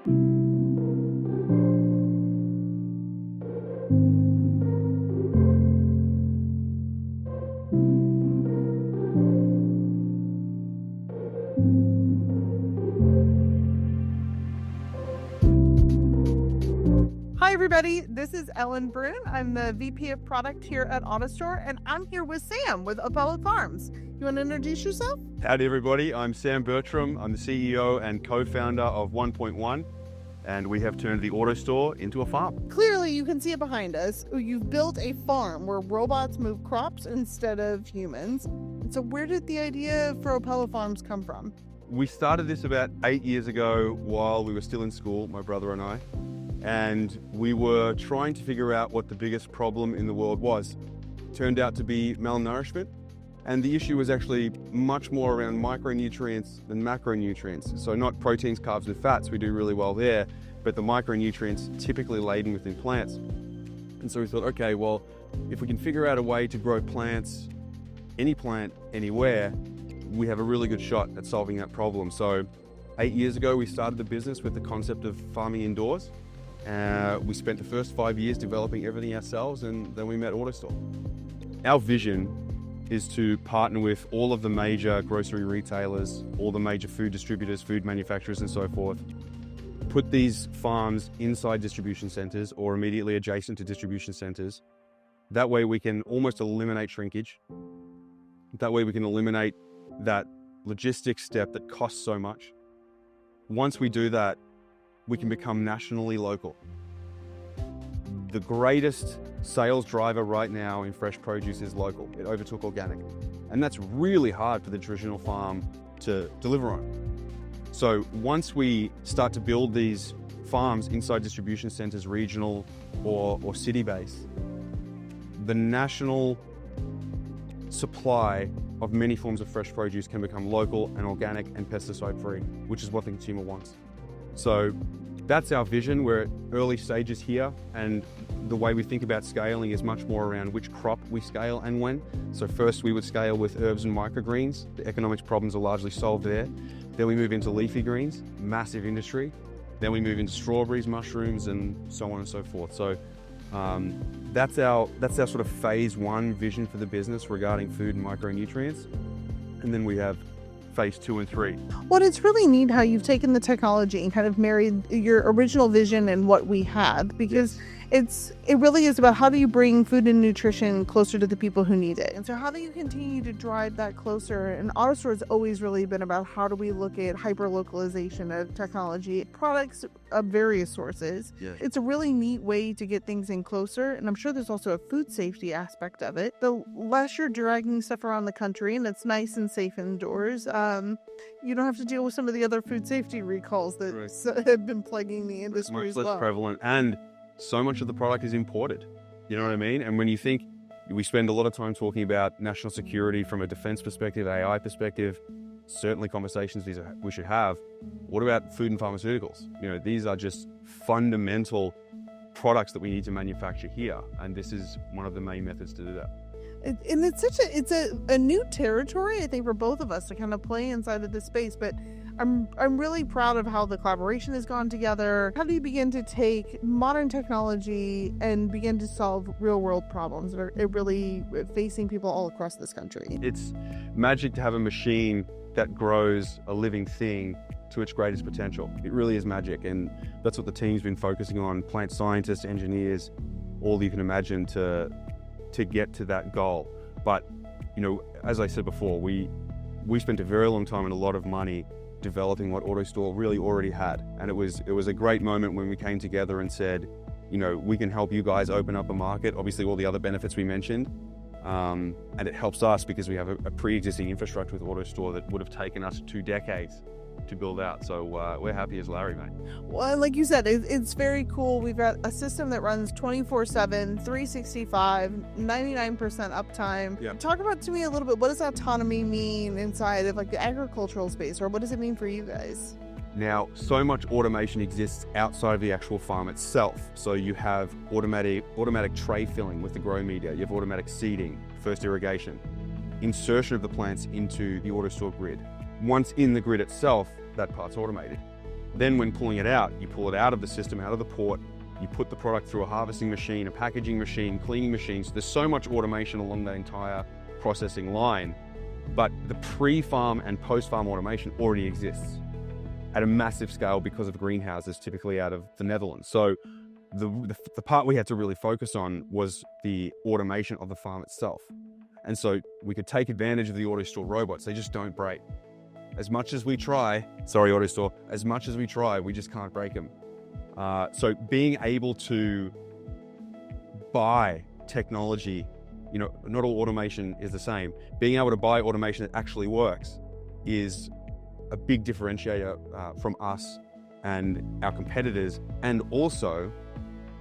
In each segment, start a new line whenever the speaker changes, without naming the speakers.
Hi everybody, this is Ellen Brun. I'm the VP of Product here at AutoStore, and I'm here with Sam with Opollo Farms. You want to introduce yourself?
Howdy everybody, I'm Sam Bertram. I'm the CEO and co-founder of OnePointOne, and we have turned the AutoStore into a farm.
Clearly you can see it behind us. You've built a farm where robots move crops instead of humans. And so where did the idea for Opollo Farms come from?
We started this about 8 years ago while we were still in school, my brother and I. And we were trying to figure out what the biggest problem in the world was. It turned out to be malnourishment. And the issue was actually much more around micronutrients than macronutrients. So not proteins, carbs, and fats, we do really well there, but the micronutrients typically laden within plants. And so we thought, okay, well, if we can figure out a way to grow plants, any plant, anywhere, we have a really good shot at solving that problem. So 8 years ago, we started the business with the concept of farming indoors. We spent the first 5 years developing everything ourselves, and then we met AutoStore. Our vision is to partner with all of the major grocery retailers, all the major food distributors, food manufacturers, and so forth. Put these farms inside distribution centers or immediately adjacent to distribution centers. That way we can almost eliminate shrinkage. That way we can eliminate that logistics step that costs so much. Once we do that, we can become nationally local. The greatest sales driver right now in fresh produce is local. It overtook organic. And that's really hard for the traditional farm to deliver on. So once we start to build these farms inside distribution centers, regional or city-based, the national supply of many forms of fresh produce can become local and organic and pesticide-free, which is what the consumer wants. So that's our vision. We're at early stages here, and the way we think about scaling is much more around which crop we scale and when. So first we would scale with herbs and microgreens. The economics problems are largely solved there. Then we move into leafy greens, massive industry. Then we move into strawberries, mushrooms, and so on and so forth. So that's our sort of phase one vision for the business regarding food and micronutrients. And then we have phase 2 and 3.
Well, it's really neat how you've taken the technology and kind of married your original vision and what we had, because it really is about how do you bring food and nutrition closer to the people who need it. And so how do you continue to drive that closer? And AutoStore has always really been about how do we look at hyper-localization of technology, products of various sources.
Yes.
It's a really neat way to get things in closer. And I'm sure there's also a food safety aspect of it. The less you're dragging stuff around the country and it's nice and safe indoors, you don't have to deal with some of the other food safety recalls that have been plaguing the industry as well.
Much less prevalent, and so much of the product is imported. You know what I mean? And when you think, we spend a lot of time talking about national security from a defense perspective, AI perspective, certainly conversations we should have. What about food and pharmaceuticals? You know, these are just fundamental products that we need to manufacture here. And this is one of the main methods to do that.
And it's a new territory, I think, for both of us to kind of play inside of this space. But I'm really proud of how the collaboration has gone together. How do you begin to take modern technology and begin to solve real world problems that are really facing people all across this country?
It's magic to have a machine that grows a living thing to its greatest potential. It really is magic, and that's what the team's been focusing on. Plant scientists, engineers, all you can imagine to get to that goal. But, you know, as I said before, we spent a very long time and a lot of money developing what AutoStore really already had. And it was a great moment when we came together and said, you know, we can help you guys open up a market, obviously all the other benefits we mentioned. And it helps us because we have a pre-existing infrastructure with AutoStore that would have taken us 2 decades to build out. So we're happy as Larry, mate.
Well, like you said, it's very cool. We've got a system that runs 24/7, 365, 99% uptime.
Yep.
Talk about to me a little bit, what does autonomy mean inside of like the agricultural space, or what does it mean for you guys?
Now, so much automation exists outside of the actual farm itself. So you have automatic tray filling with the grow media. You have automatic seeding, first irrigation, insertion of the plants into the AutoStore grid. Once in the grid itself, that part's automated. Then when pulling it out, you pull it out of the system, out of the port, you put the product through a harvesting machine, a packaging machine, cleaning machines. There's so much automation along the entire processing line, but the pre-farm and post-farm automation already exists at a massive scale because of greenhouses, typically out of the Netherlands. So the part we had to really focus on was the automation of the farm itself. And so we could take advantage of the AutoStore robots. They just don't break. As much as we try, sorry AutoStore, as much as we try, we just can't break them. So being able to buy technology, you know, not all automation is the same. Being able to buy automation that actually works is a big differentiator from us and our competitors. And also,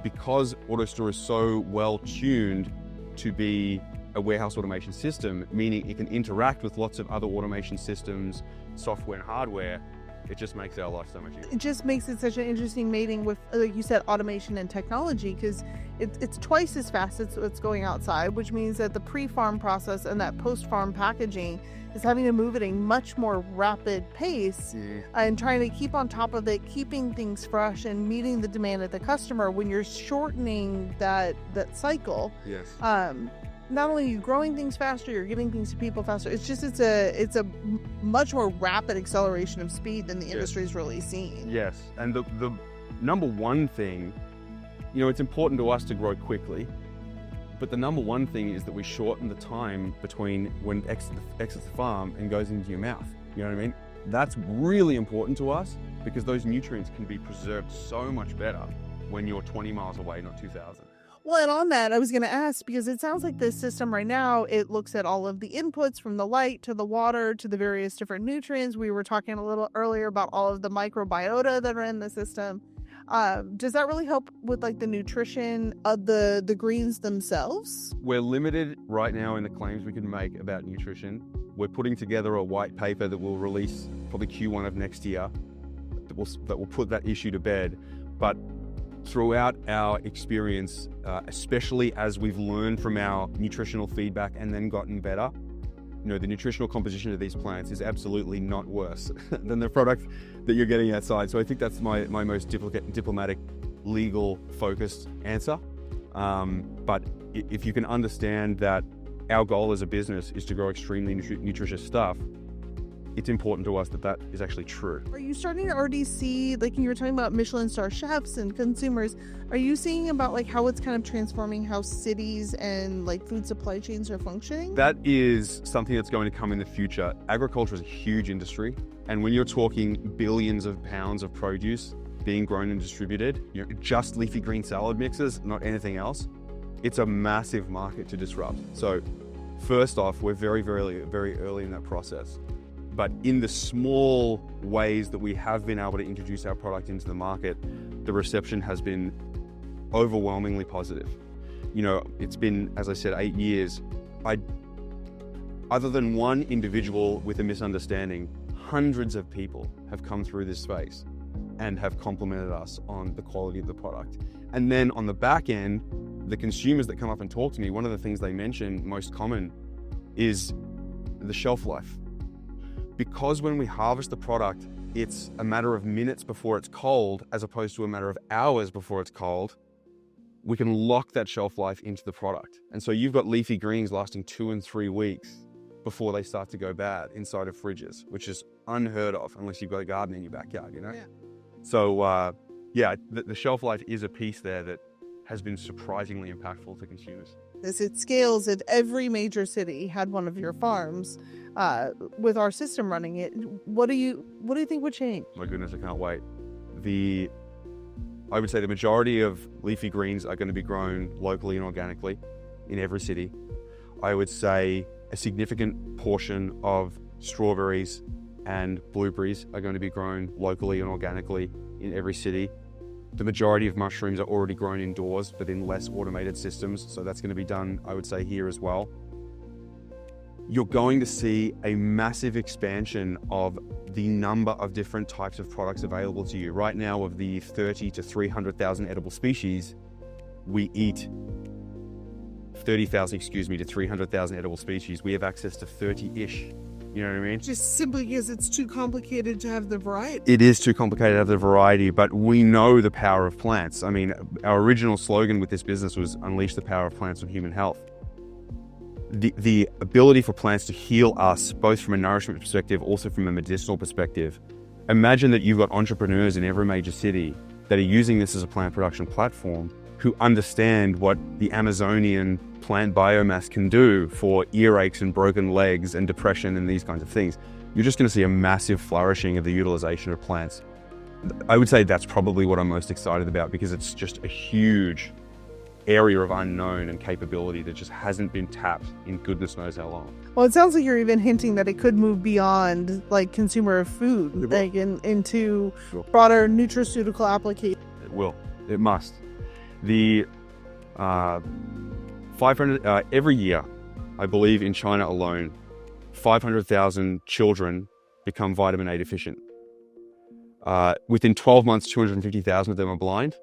because AutoStore is so well tuned to be a warehouse automation system, meaning it can interact with lots of other automation systems, software and hardware, it just makes our life so much easier.
It just makes it such an interesting mating with, like you said, automation and technology, because it's twice as fast as what's going outside, which means that the pre-farm process and that post-farm packaging is having to move at a much more rapid pace and trying to keep on top of it, keeping things fresh and meeting the demand of the customer. When you're shortening that cycle,
Yes.
not only are you growing things faster, you're getting things to people faster. It's a much more rapid acceleration of speed than the industry's really seen.
Yes, and the number one thing, you know, it's important to us to grow quickly, but the number one thing is that we shorten the time between when it exits the farm and goes into your mouth. You know what I mean? That's really important to us because those nutrients can be preserved so much better when you're 20 miles away, not 2,000.
Well, and on that, I was going to ask, because it sounds like this system right now, it looks at all of the inputs from the light to the water to the various different nutrients. We were talking a little earlier about all of the microbiota that are in the system. Does that really help with like the nutrition of the greens themselves?
We're limited right now in the claims we can make about nutrition. We're putting together a white paper that we'll release probably Q1 of next year that will put that issue to bed. But throughout our experience, especially as we've learned from our nutritional feedback and then gotten better, you know, the nutritional composition of these plants is absolutely not worse than the product that you're getting outside. So I think that's my most diplomatic, legal focused answer. But if you can understand that our goal as a business is to grow extremely nutritious stuff, it's important to us that that is actually true.
Are you starting to already see, like you were talking about Michelin star chefs and consumers, are you seeing about like how it's kind of transforming how cities and like food supply chains are functioning?
That is something that's going to come in the future. Agriculture is a huge industry, and when you're talking billions of pounds of produce being grown and distributed, you know, just leafy green salad mixes, not anything else, it's a massive market to disrupt. So first off, we're very, very, very early in that process. But in the small ways that we have been able to introduce our product into the market, the reception has been overwhelmingly positive. You know, it's been, as I said, 8 years. Other than one individual with a misunderstanding, hundreds of people have come through this space and have complimented us on the quality of the product. And then on the back end, the consumers that come up and talk to me, one of the things they mention most common is the shelf life. Because when we harvest the product, it's a matter of minutes before it's cold, as opposed to a matter of hours before it's cold, we can lock that shelf life into the product. And so you've got leafy greens lasting 2 and 3 weeks before they start to go bad inside of fridges, which is unheard of unless you've got a garden in your backyard, you know?
Yeah.
So, the shelf life is a piece there that has been surprisingly impactful to consumers.
As it scales, if every major city had one of your farms, with our system running it, what do you think would change?
My goodness, I can't wait. I would say the majority of leafy greens are going to be grown locally and organically in every city. I would say a significant portion of strawberries and blueberries are going to be grown locally and organically in every city. The majority of mushrooms are already grown indoors, but in less automated systems. So that's going to be done, I would say, here as well. You're going to see a massive expansion of the number of different types of products available to you. Right now, of the 30 to 300,000 edible species, we eat 30,000, to 300,000 edible species. We have access to 30-ish You know what I mean?
Just simply because it's too complicated to have the variety.
It is too complicated to have the variety, but we know the power of plants. I mean, our original slogan with this business was unleash the power of plants on human health. The ability for plants to heal us, both from a nourishment perspective, also from a medicinal perspective. Imagine that you've got entrepreneurs in every major city that are using this as a plant production platform, who understand what the Amazonian plant biomass can do for earaches and broken legs and depression and these kinds of things. You're just going to see a massive flourishing of the utilization of plants. I would say that's probably what I'm most excited about, because it's just a huge area of unknown and capability that just hasn't been tapped in goodness knows how long.
Well, it sounds like you're even hinting that it could move beyond like consumer food, like into broader nutraceutical applications.
It will. It must. The 500 every year, I believe in China alone, 500,000 children become vitamin A deficient. Within 12 months, 250,000 of them are blind.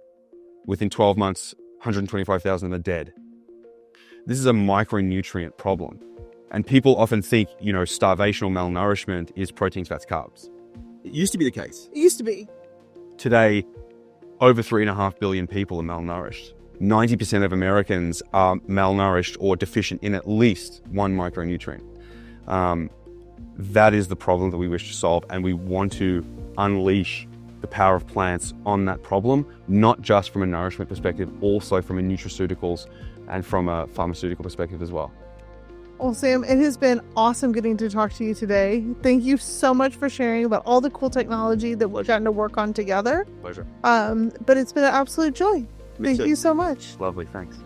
Within 12 months, 125,000 of them are dead. This is a micronutrient problem. And people often think, starvation or malnourishment is proteins, fats, carbs. It used to be the case.
It used to be.
Today, over 3.5 billion people are malnourished. 90% of Americans are malnourished or deficient in at least one micronutrient. That is the problem that we wish to solve, and we want to unleash the power of plants on that problem, not just from a nourishment perspective, also from a nutraceuticals and from a pharmaceutical perspective as well.
Well, Sam, it has been awesome getting to talk to you today. Thank you so much for sharing about all the cool technology that we're trying to work on together.
Pleasure.
But it's been an absolute joy. Thank you so much.
Lovely, thanks.